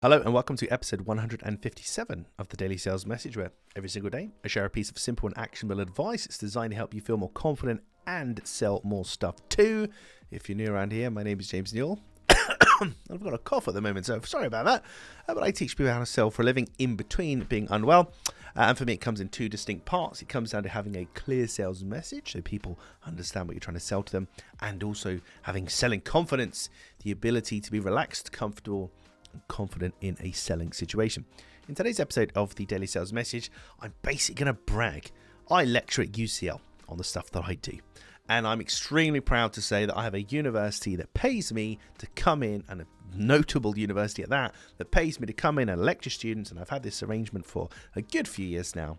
Hello and welcome to episode 157 of the Daily Sales Message, where every single day I share a piece of simple and actionable advice. It's designed to help you feel more confident and sell more stuff too. If you're new around here, my name is James Newell. I've got a cough at the moment, so sorry about that. But I teach people how to sell for a living in between being unwell. And for me, it comes in two distinct parts. It comes down to having a clear sales message so people understand what you're trying to sell to them, and also having selling confidence, the ability to be relaxed, comfortable, and confident in a selling situation. In today's episode of the Daily Sales Message, I'm basically going to brag. I lecture at UCL on the stuff that I do. And I'm extremely proud to say that I have a university that pays me to come in, and a notable university at that pays me to come in and lecture students. And I've had this arrangement for a good few years now.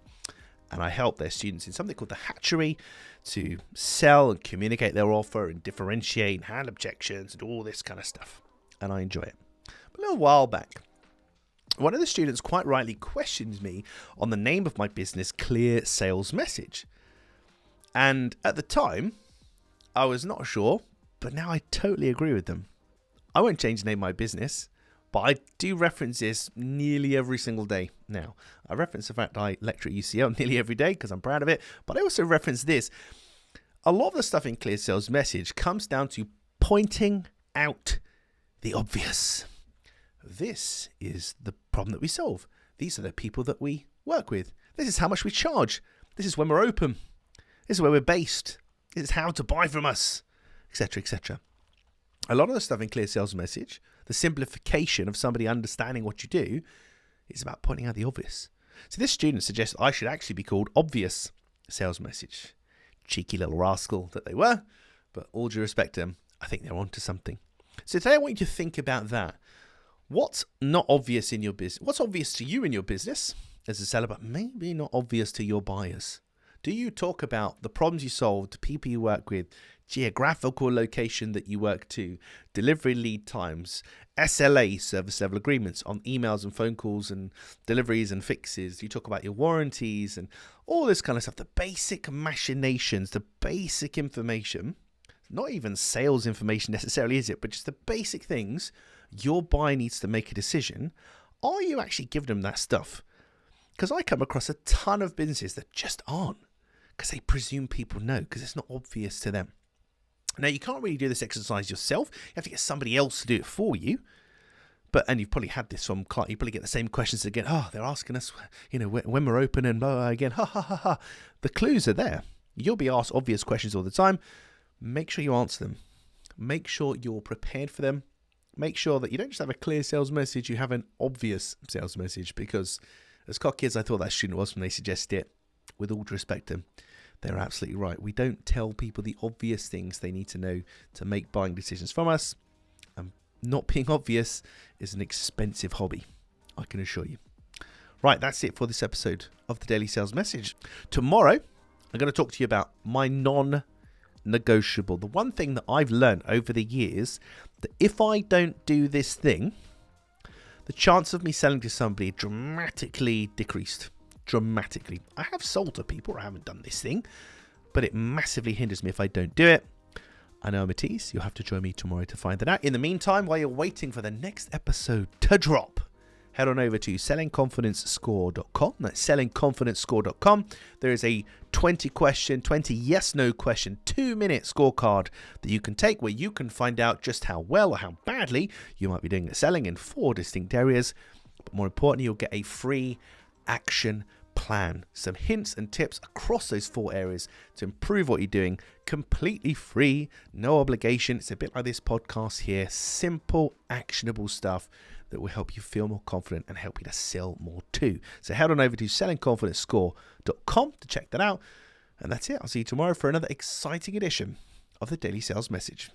And I help their students in something called the hatchery to sell and communicate their offer and differentiate and handle objections and all this kind of stuff. And I enjoy it. A little while back, one of the students quite rightly questioned me on the name of my business, Clear Sales Message. And at the time, I was not sure, but now I totally agree with them. I won't change the name of my business, but I do reference this nearly every single day now. I reference the fact I lecture at UCL nearly every day because I'm proud of it, but I also reference this. A lot of the stuff in Clear Sales Message comes down to pointing out the obvious. This is the problem that we solve. These are the people that we work with. This is how much we charge. This is when we're open. This is where we're based. This is how to buy from us, etc., etc. A lot of the stuff in Clear Sales Message, the simplification of somebody understanding what you do, is about pointing out the obvious. So this student suggests I should actually be called Obvious Sales Message. Cheeky little rascal that they were, but all due respect to them, I think they're onto something. So today I want you to think about that. What's not obvious in your business? What's obvious to you in your business as a seller, but maybe not obvious to your buyers? Do you talk about the problems you solve, the people you work with, geographical location that you work to, delivery lead times, SLA, service level agreements, on emails and phone calls and deliveries and fixes? Do you talk about your warranties and all this kind of stuff? The basic machinations, the basic information, not even sales information necessarily, is it? But just the basic things. Your buyer needs to make a decision. Are you actually giving them that stuff? Because I come across a ton of businesses that just aren't, because they presume people know, because it's not obvious to them. Now, you can't really do this exercise yourself. You have to get somebody else to do it for you. And you've probably had this from clients. You probably get the same questions again. Oh, they're asking us, when we're open and blah, blah, again. Ha, ha, ha, ha. The clues are there. You'll be asked obvious questions all the time. Make sure you answer them. Make sure you're prepared for them. Make sure that you don't just have a clear sales message, you have an obvious sales message, because as cocky as I thought that student was when they suggested it, with all due respect to them, they're absolutely right. We don't tell people the obvious things they need to know to make buying decisions from us. And not being obvious is an expensive hobby, I can assure you. Right, that's it for this episode of the Daily Sales Message. Tomorrow, I'm going to talk to you about my non-negotiable. The one thing that I've learned over the years, that if I don't do this thing, the chance of me selling to somebody dramatically decreased. Dramatically. I have sold to people, I haven't done this thing, but it massively hinders me if I don't do it. I know I'm a tease. You'll have to join me tomorrow to find that out. In the meantime, while you're waiting for the next episode to drop, head on over to sellingconfidencescore.com. That's sellingconfidencescore.com. There is a 20 yes/no question, 2-minute scorecard that you can take, where you can find out just how well or how badly you might be doing at selling in 4 distinct areas. But more importantly, you'll get a free action plan, some hints and tips across those 4 areas to improve what you're doing, completely free, no obligation. It's a bit like this podcast here, simple, actionable stuff that will help you feel more confident and help you to sell more too. So head on over to sellingconfidencescore.com to check that out. And that's it. I'll see you tomorrow for another exciting edition of the Daily Sales Message.